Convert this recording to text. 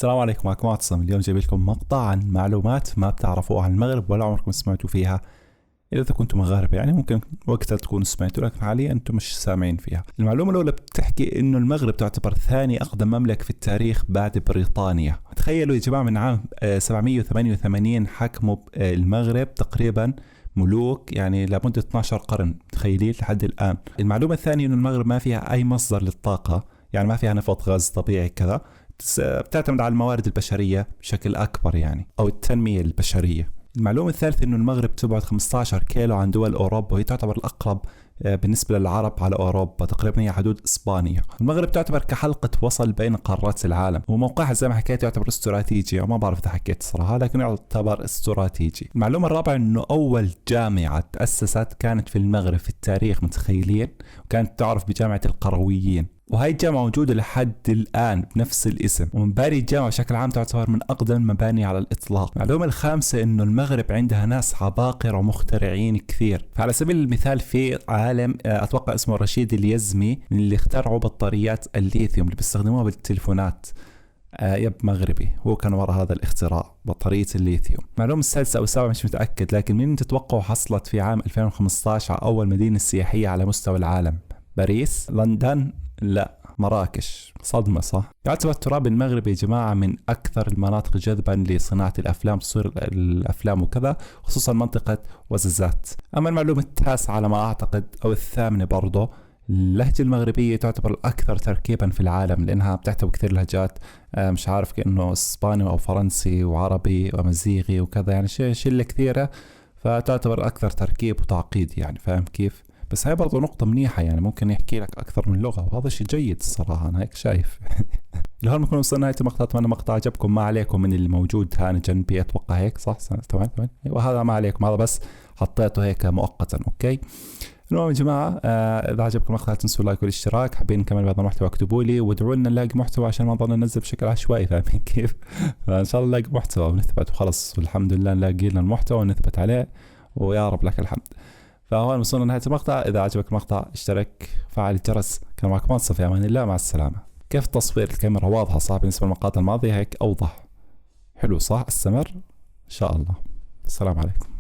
السلام عليكم، معكم معتصم. اليوم جايب لكم مقطع عن معلومات ما بتعرفوها عن المغرب ولا عمركم سمعتوا فيها. إذا كنتم مغاربة يعني ممكن وقتها تكونوا سمعتوا، لكن حاليا أنتم مش سامعين فيها. المعلومة الأولى بتحكي إنه المغرب تعتبر ثاني أقدم مملكة في التاريخ بعد بريطانيا. تخيلوا يا جماعة، من عام 788 حكموا المغرب تقريبا ملوك، يعني لمدة 12 قرن، تخيلين لحد الآن. المعلومة الثانية إنه المغرب ما فيها أي مصدر للطاقة، يعني ما فيها نفط، غاز طبيعي كذا، بتعتمد على الموارد البشرية بشكل أكبر يعني، أو التنمية البشرية. المعلومة الثالثة إنه المغرب تبعد 15 كيلو عن دول أوروبا، وهي تعتبر الأقرب بالنسبة للعرب على أوروبا، تقريبا هي حدود إسبانيا. المغرب تعتبر كحلقة وصل بين قارات العالم، وموقعها زي ما حكيت يعتبر استراتيجي، أو ما بعرف إذا حكيت صراحة، لكن يعتبر استراتيجي. المعلومة الرابعة إنه أول جامعة تأسست كانت في المغرب في التاريخ، متخيلين؟ وكانت تعرف بجامعة القرويين، وهي الجامعة موجودة لحد الآن بنفس الاسم. ومباني الجامعة بشكل عام تعتبر من أقدم المباني على الإطلاق. المعلومة الخامسة إنه المغرب عندها ناس عباقرة ومخترعين كثير. فعلى سبيل المثال في عالم أتوقع اسمه رشيد اليزمي، من اللي اخترعوا بطاريات الليثيوم اللي بيستخدموها بالتليفونات. يب مغربي، هو كان وراء هذا الاختراع، بطارية الليثيوم. المعلومة السادسة أو السابعة مش متأكد، لكن مين تتوقعوا حصلت في عام 2015 على أول مدينة سياحية على مستوى العالم؟ باريس؟ لندن؟ لا، مراكش. صدمة صح؟ يعتبر التراب المغربي يا جماعة من أكثر المناطق جذبا لصناعة الأفلام، تصوير الأفلام وكذا، خصوصا منطقة وزازات. أما المعلومة التاسعة على ما أعتقد أو الثامنة برضه، اللهجة المغربية تعتبر الأكثر تركيبا في العالم، لأنها بتحتوي كثير لهجات، مش عارف كأنه إسباني أو فرنسي وعربي وأمازيغي وكذا، يعني شلة كثيرة، فتعتبر الأكثر تركيب وتعقيد، يعني فاهم كيف؟ بس هاي برضو نقطة منيحة، يعني ممكن يحكي لك أكثر من لغة، وهذا شيء جيد الصراحة، أنا هيك شايف. لهون بنكون وصلنا نهاية المقطع. أتمنى المقطع عجبكم. ما عليكم من اللي موجود هان جنبي، أتوقع هيك صح؟ تمام. وهذا ما عليكم، هذا بس حطيته هيك مؤقتا. أوكي. المهم يا جماعة، إذا عجبكم المقطع لا تنسوا اللايك والاشتراك. حابين نكمل بهذا المحتوى اكتبوا لي، وادعوا لنا نلاقي محتوى عشان ما نضل ننزل بشكل عشوائي، فاهمين كيف؟ فإن شاء الله نلاقي محتوى ونثبت وخلص، والحمد لله نلاقي لنا المحتوى ونثبت عليه، ويا رب لك الحمد. فهون وصلنا لنهاية المقطع. إذا عجبك المقطع اشترك، فعل الجرس. كان معكم معتصم، في أمان الله، مع السلامة. كيف تصوير الكاميرا واضحة صح؟ بالنسبة للمقاطع الماضية هيك أوضح. حلو صح؟ استمر إن شاء الله. السلام عليكم.